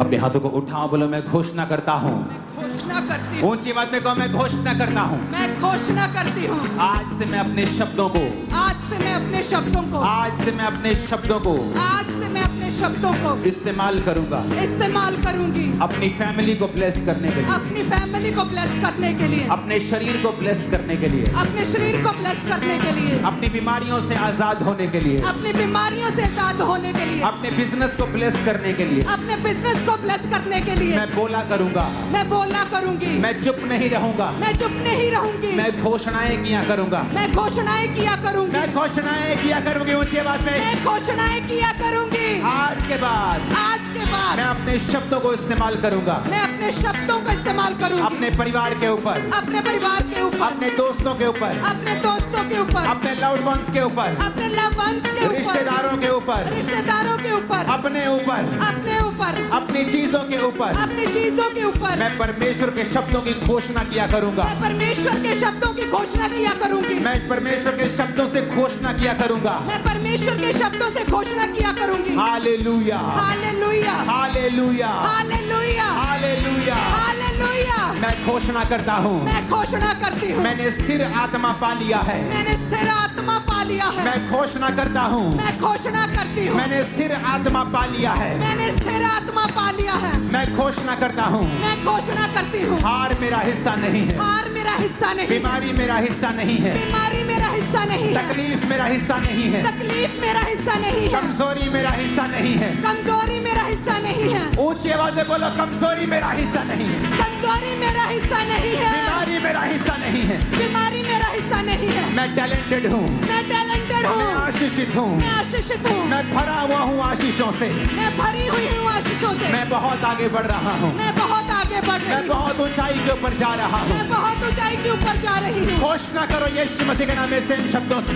अपने हाथों को उठाओ, बोलो मैं घोषणा करता हूँ। घोषणा करती हूँ, ऊंची आवाज में कहो, मैं घोषणा करता हूँ। मैं घोषणा करती हूँ, आज से मैं अपने शब्दों को, आज से मैं अपने शब्दों को, आज से मैं अपने शब्दों को, आज से मैं अपने शब्दों को इस्तेमाल करूंगा, इस्तेमाल करूंगी, अपनी फैमिली को ब्लेस करने के लिए, अपनी फैमिली को ब्लेस करने के लिए, अपने शरीर को ब्लेस करने के लिए, अपने शरीर को ब्लेस करने के लिए, अपनी बीमारियों से आजाद होने के लिए, अपनी बीमारियों से आजाद होने के लिए, अपने बिजनेस को ब्लेस करने के लिए अपने बिजनेस को ब्लेस करने के लिए मैं बोला करूंगा, मैं बोला करूंगी, मैं चुप नहीं रहूंगा, मैं चुप नहीं रहूंगी, मैं घोषणाएं किया करूंगा, मैं घोषणाएं किया करूंगी, मैं घोषणाएं किया करूंगी। ऊंची आवाज में, मैं घोषणाएं किया करूंगी। आज के बाद मैं अपने शब्दों को इस्तेमाल करूंगा, मैं अपने शब्दों का इस्तेमाल करूंगी, अपने परिवार के ऊपर, अपने परिवार के ऊपर, अपने दोस्तों के ऊपर, अपने दोस्तों के ऊपर, अपने लव्ड वंस के ऊपर, अपने लव वंस के ऊपर, रिश्तेदारों के ऊपर, रिश्तेदारों के ऊपर, अपने ऊपर, अपने ऊपर, अपनी चीजों के ऊपर अपनी चीजों के ऊपर मैं परमेश्वर के शब्दों की घोषणा किया करूंगा, मैं परमेश्वर के शब्दों की घोषणा किया करूंगी, मैं परमेश्वर के शब्दों से घोषणा किया करूंगा। मैं परमेश्वर के शब्दों से घोषणा किया करूंगी। Hallelujah, hallelujah, hallelujah, hallelujah, hallelujah. Hallelujah. मैं घोषणा करता हूँ, मैं घोषणा करती हूँ, मैंने स्थिर आत्मा पा लिया है, मैंने स्थिर आत्मा पा लिया है, मैं घोषणा करता हूँ, मैं घोषणा करती हूँ, मैंने स्थिर आत्मा पा लिया है, मैंने स्थिर आत्मा पा लिया है, मैं घोषणा करता हूँ, मैं घोषणा करती हूँ, हार मेरा हिस्सा नहीं है, हार मेरा हिस्सा नहीं, बीमारी मेरा हिस्सा नहीं है, बीमारी मेरा हिस्सा नहीं है, तकलीफ मेरा हिस्सा नहीं है, तकलीफ मेरा हिस्सा नहीं है, कमजोरी मेरा हिस्सा नहीं है। कमजोरी मेरा हिस्सा नहीं है, ऊंची आवाज में बोलो, कमजोरी मेरा हिस्सा नहीं है, कमजोरी मेरा हिस्सा नहीं है, बीमारी मेरा हिस्सा नहीं है, बीमारी मेरा हिस्सा नहीं है, मैं टैलेंटेड हूँ, मैं टैलेंटेड हूँ, मैं आशीषित हूँ, मैं आशीषित हूँ, मैं भरा हुआ हूँ आशीषों से, मैं भरी हुई हूँ आशीषों से, मैं बहुत आगे बढ़ रहा हूँ, मैं बहुत आगे बढ़ मैं रही हूँ, बहुत ऊंचाई के ऊपर जा रहा हूँ। मैं बहुत ऊंचाई के ऊपर जा रही हूँ, घोषणा करो यीशु मसीह के नाम में से इन शब्दों से,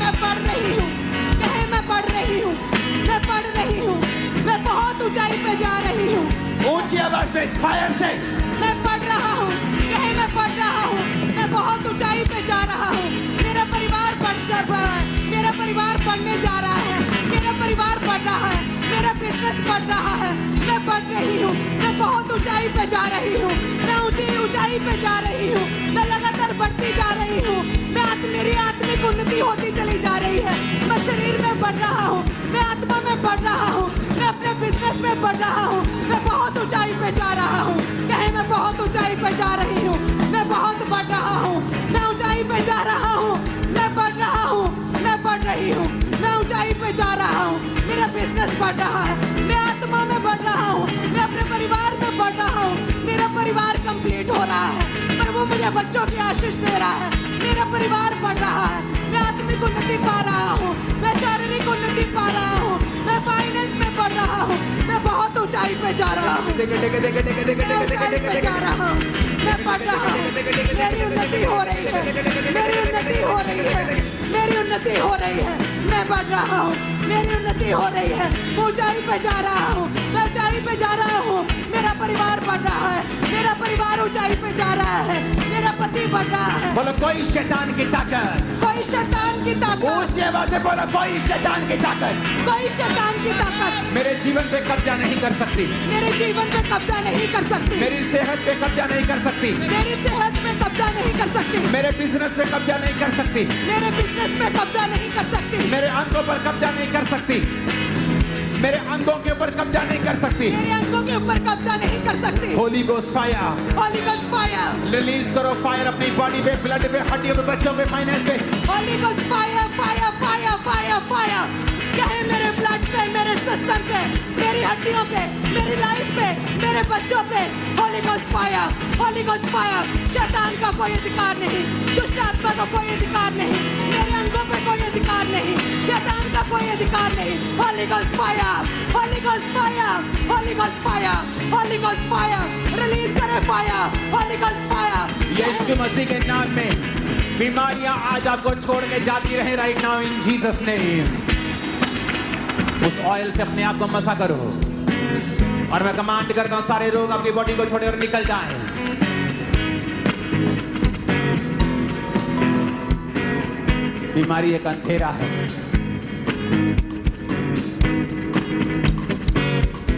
मैं बढ़ रही हूँ, कहे मैं बढ़ रही हूँ, मैं बढ़ रही हूँ, मैं बहुत ऊंचाई पे जा रही हूँ, ऊंची आवाज में फायर से, मैं बढ़ रहा हूँ, कहे मैं बढ़ रहा हूँ, मैं बहुत ऊंचाई पे जा रहा हूँ, मेरा परिवार बढ़ जा रहा है, मेरा परिवार बढ़ने जा रहा है, मेरा परिवार बढ़ रहा है, मेरा बिजनेस बढ़ रहा है, मैं बढ़ रही हूँ, मैं बहुत ऊंचाई पे जा रही हूँ, मैं ऊंचाई पे जा रही हूँ, मैं लगातार बढ़ती जा रही हूँ, मेरी आत्मिक उन्नति होती चली जा रही है, मैं शरीर में बढ़ रहा हूँ, मैं आत्मा में बढ़ रहा हूँ, मैं अपने बिजनेस में बढ़ रहा हूँ, मैं बहुत ऊंचाई पे जा रहा हूँ, कहे मैं बहुत ऊंचाई पे जा रही हूँ, मैं बहुत बढ़ रहा हूँ, मैं ऊंचाई पे जा रहा हूँ, मैं बढ़ रहा हूँ, मैं बढ़ रही हूँ, मैं ऊंचाई पे जा रहा हूँ, मेरा बिजनेस बढ़ रहा है, मैं आत्मा में बढ़ रहा हूँ, मैं अपने परिवार में बढ़ रहा हूँ, मेरा परिवार कंप्लीट हो रहा है, पर वो मुझे बच्चों की आशीष दे रहा है, मेरा परिवार बढ़ रहा है, मैं आत्मिक उन्नति पा रहा हूँ, मैं शारीरिक उन्नति पा रहा हूँ, मैं फाइनेंस में बढ़ रहा हूँ, मैं बहुत ऊंचाई पे जा रहा हूँ, मैं ऊंचाई पे जा रहा हूँ, मैं बढ़ रहा हूँ, मेरी उन्नति हो रही है, मेरी उन्नति हो रही है, मेरी उन्नति हो रही है, मैं बढ़ रहा हूँ, मेरी उन्नति हो रही है, मैं ऊंचाई पे जा रहा हूँ, मैं ऊंचाई पे जा रहा हूँ, मेरा परिवार बढ़ रहा है, मेरा परिवार ऊंचाई पे जा रहा है, मेरा पति बढ़ रहा है। बोलो कोई शैतान की ताकत, कोई शैतान की ताकत, ऊंची आवाज में बोलो कोई शैतान की ताकत कोई शैतान की ताकत मेरे जीवन पे कब्जा नहीं कर सकती, मेरे जीवन पे कब्जा नहीं कर सकती, मेरी सेहत पे कब्जा नहीं कर सकती, मेरी सेहत पे कब्जा नहीं कर सकती, मेरे बिजनेस पे कब्जा नहीं कर सकती, मेरे बिजनेस पे कब्जा नहीं कर सकती, मेरे अंगों पर कब्जा नहीं कर सकती, मेरे अंगों के ऊपर कब्जा नहीं कर सकती। मेरे अंगों के ऊपर कब्जा नहीं कर सकती। Holi ghost fire, Holi ghost fire, release करो फायर अपनी बॉडी पे, ब्लड पे, हड्डियों पे, बच्चों पे, फाइनेंस पे। Holi ghost fire, fire, fire, fire, fire, कहे मेरे ब्लड पे, मेरे सिस्टम पे, मेरी हड्डियों पे, मेरी लाइफ पे, मेरे बच्चों पे, Holi ghost fire, Holi ghost fire. शैतान का कोई अधिकार नहीं, दुष्ट आत्मा का कोई अधिकार नहीं, मेरे अंगों पे कोई अधिकार नहीं, शैतान का कोई अधिकार नहीं। Holi ghost fire, Holi ghost fire, Holi ghost fire, Holi ghost fire, release करे फायर, होली गोस्ट फायर। यीशु मसीह के नाम में बीमारियां आज आपको छोड़ के जाती रहे right now in Jesus name. उस ऑयल से अपने आप को मसा करो और मैं कमांड करता हूं सारे रोग आपकी बॉडी को छोड़े और निकल जाएं। बीमारी एक अंधेरा है,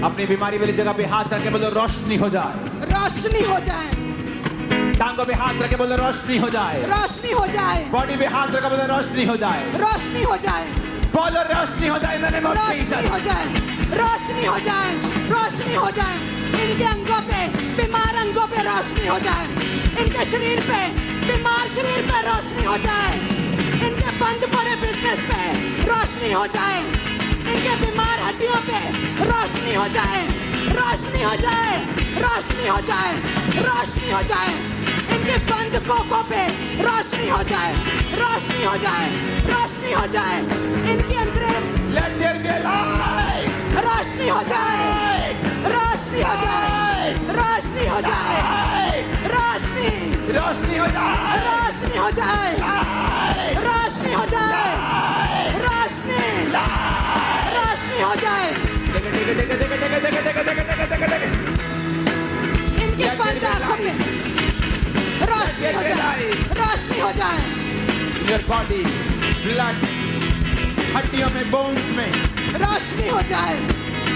अपनी बीमारी वाली जगह पे हाथ रख के बोलो रोशनी हो जाए। रोशनी हो जाए, टांगों पे हाथ रख के बोलो रोशनी हो जाए। रोशनी हो जाए, बॉडी पे हाथ रख के बोलो रोशनी हो जाए। रोशनी हो जाए, बोलो रोशनी हो जाए। मैंने रोशनी हो जाए, रोशनी हो जाए, रोशनी हो जाए। इनके अंगों पे, बीमार अंगों पे रोशनी हो जाए। इनके शरीर पे, बीमार शरीर पे रोशनी हो जाए। इनके बंद पड़े बिजनेस पे रोशनी हो जाए। इनके बीमार हड्डियों पे रोशनी हो जाए, रोशनी हो जाए, रोशनी हो जाए, रोशनी हो जाए। इनके बंद कोकों पे रोशनी हो जाए, रोशनी हो जाए, रोशनी हो जाए। इनके अंदर Let there be light. रोशनी हो जाए, रोशनी हो जाए, रोशनी हो जाए, रोशनी, रोशनी हो जाए। रोशनी हो जाए, रोशनी हो जाए, रोशनी, रोशनी हो जाए। इनकी बंद आंखों में रोशनी हो जाए, रोशनी हो जाए। Your body, blood, हड्डियों में, बोन्स में, रोशनी हो जाए,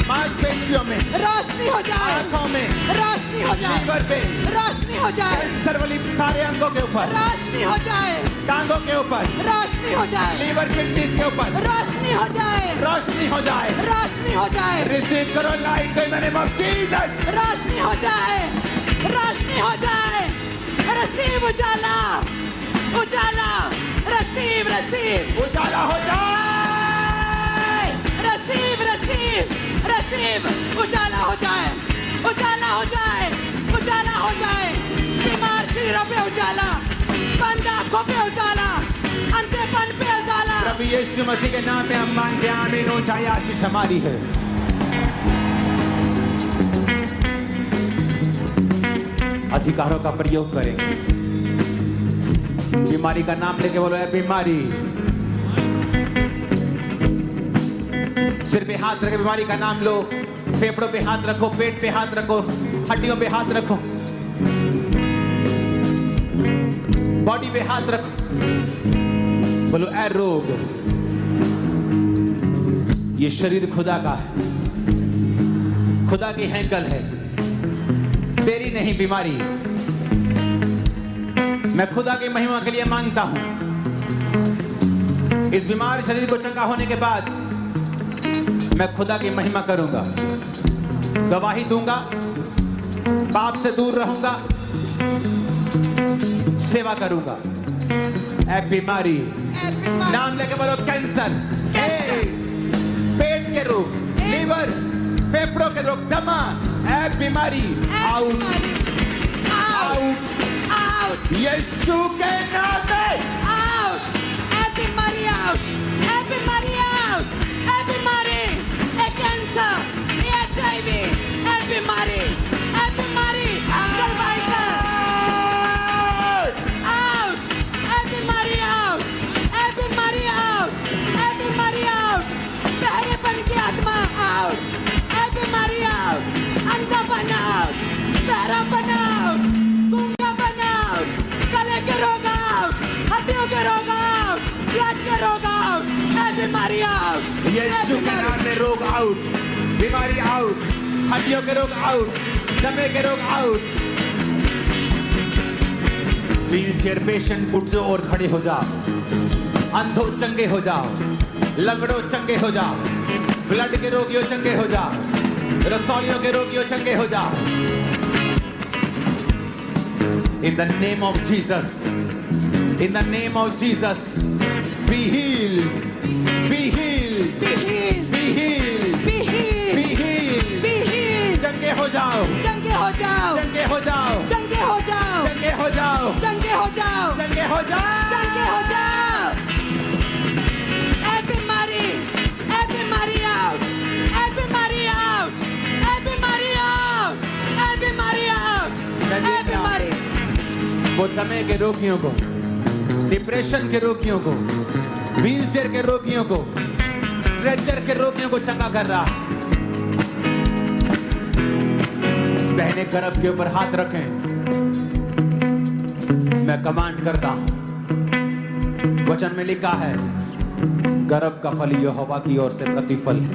मांसपेशियों में, रोशनी हो जाए, आंखों में, रोशनी हो जाए, लीवर पे, रोशनी हो जाए, कैंसर वाली सारे अंगों के ऊपर, रोशनी हो जाए, टांगों के ऊपर, रोशनी हो जाए, लीवर, किडनीज के ऊपर रोशनी हो जाए, रोशनी हो जाए। रोशनी हो जाए, रिसीव करो light in the name of Jesus. रोशनी हो जाए, रोशनी हो जाए। रसीव उजाला, उजाला, रसीव, रसीव, उजाला हो जाए। रसीव, रसीव, रसीव, उजाला हो जाए, उजाला हो जाए, उजाला हो जाए। बीमार शरीरों पे उजाला, बंद आंखों पे उजाला, अंधेपन पे उजाला। प्रभु यीशु मसीह के नाम में हम मांगते हैं, आमीन। ऊंचाई आशीष हमारी है। अधिकारों का प्रयोग करेंगे। बीमारी का नाम लेके बोलो, है बीमारी। सिर पे हाथ रखे, बीमारी का नाम लो। फेफड़ों पे हाथ रखो, पेट पे हाथ रखो, हड्डियों पे हाथ रखो, बॉडी पे हाथ रखो। बोलो, ऐ रोग, ये शरीर खुदा का है, खुदा की हैंकल है, तेरी नहीं बीमारी। मैं खुदा की महिमा के लिए मांगता हूं। इस बीमार शरीर को चंगा होने के बाद मैं खुदा की महिमा करूंगा, गवाही दूंगा, पाप से दूर रहूंगा, सेवा करूंगा। ऐ बीमारी, नाम लेके बोलो, कैंसर, पेट के रोग, लीवर, फेफड़ों के रोग, दमा, ऐ बीमारी, आउट, आउट, आउट, यीशु के नाम में आउट। ऐ बीमारी आउट, ऐ बीमारी आउट, ऐ बीमारी, ऐ कैंसर, ऐ HIV, ऐ बीमारी, सर्वाइकल, आउट, ऐ बीमारी आउट, ऐ बीमारी आउट, ऐ बीमारी आउट। बहरेपन की आत्मा आउट, ऐ बीमारी आउट, अंधापन आउट, बहरापन आउट, गूंगापन आउट, गले के रोग आउट, हड्डियों के रोग आउट, ब्लड के रोग आउट, ऐ बीमारी आउट। यीशु के नाम में रोग आउट, बीमारी आउट, हड्डियों के रोग आउट, दमे के रोग आउट। व्हील चेयर पेशेंट उठ जाओ और खड़े हो जाओ। अंधो चंगे हो जाओ, लंगड़ों चंगे हो जाओ, ब्लड के रोगियों चंगे हो जाओ, रसौलियों के रोगियों चंगे हो जाओ। In the name of Jesus, in the name of Jesus, be healed, be healed, Be healed, be healed, be healed, be healed. be healed। चंगे हो जाओ, चंगे हो जाओ, चंगे हो जाओ, चंगे हो जाओ, चंगे हो जाओ, चंगे हो जाओ, चंगे हो जाओ, चंगे हो जाओ। ऐ बीमारी, ऐ बीमारी आउट, ऐ बीमारी आउट, ऐ बीमारी आउट, ऐ बीमारी आउट, ऐ बीमारी। वो दमे के रोगियों को, डिप्रेशन के रोगियों को, व्हीलचेयर के रोगियों को, स्ट्रेचर के रोगियों को चंगा कर रहा है। बहने गर्भ के ऊपर हाथ रखें, मैं कमांड करता हूं। वचन में लिखा है, गर्भ का फल यहोवा की ओर से प्रतिफल है।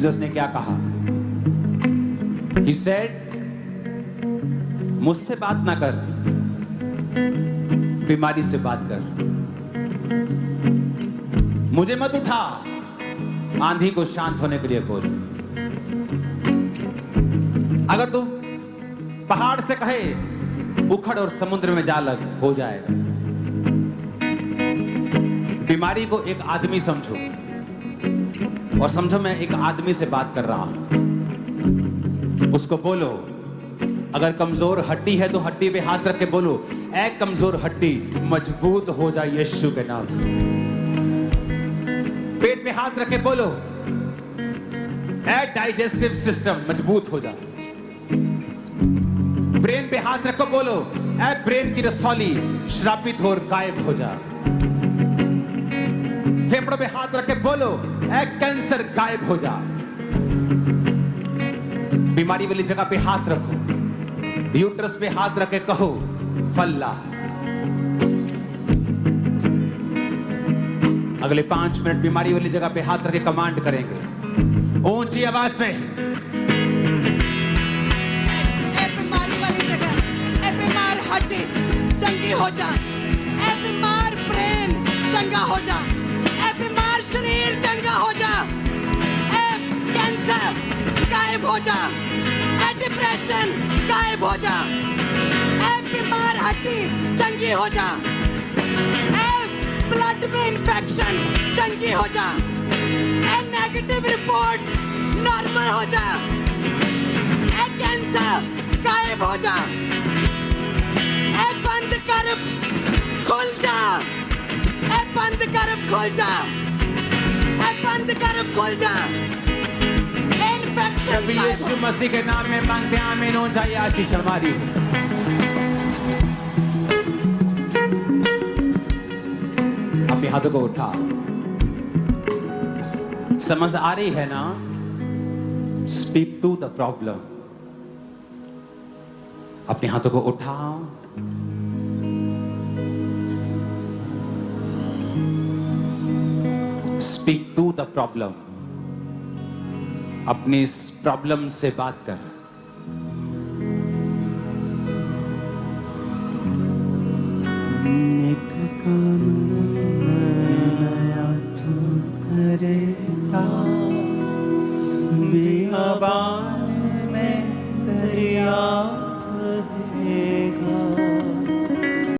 जीसस ने क्या कहा? He said, मुझसे बात ना कर, बीमारी से बात कर। मुझे मत उठा, आंधी को शांत होने के लिए बोल। अगर तू पहाड़ से कहे उखड़ और समुद्र में जा लग, हो जाएगा। बीमारी को एक आदमी समझो, और समझो मैं एक आदमी से बात कर रहा हूं। उसको बोलो, अगर कमजोर हड्डी है तो हड्डी पे हाथ रख के बोलो, ऐ कमजोर हड्डी मजबूत हो जा यीशु के नाम। पेट पे हाथ रख के बोलो, ऐ डाइजेस्टिव सिस्टम मजबूत हो जा। ब्रेन पे हाथ रखो, बोलो, ऐ ब्रेन की रसौली श्रापित हो और गायब हो जा। फेफड़ों पे हाथ रख के बोलो, ऐ कैंसर गायब हो जा। बीमारी वाली जगह पे हाथ रखो, यूट्रस पे हाथ रख के कहो, फल्ला। अगले 5 मिनट बीमारी वाली जगह पे हाथ रख के कमांड करेंगे ऊंची आवाज में। बीमारी वाली जगह, बीमार हड्डी चंगी हो जा, बीमार ब्रेन चंगा हो जा, बीमार शरीर चंगा हो जा, कैंसर गायब हो जा, डिप्रेशन गायब हो जा, बीमार हड्डी चंगी हो जा, ब्लड में इंफेक्शन चंगी हो जा, नेगेटिव रिपोर्ट्स नॉर्मल हो जा, कैंसर गायब हो जा, बंद कर खुल जा, बंद कर खुल जा, बंद कर खुल जा। इन्फेक्शन यीशु मसीह के नाम में मांगते हैं, आमीन। ऊंचा आशीष हमारी। अपने हाथों को उठा। समझ आ रही है ना? Speak to the problem. अपने हाथों को उठाओ। Speak to the problem. अपनी इस प्रॉब्लम से बात कर।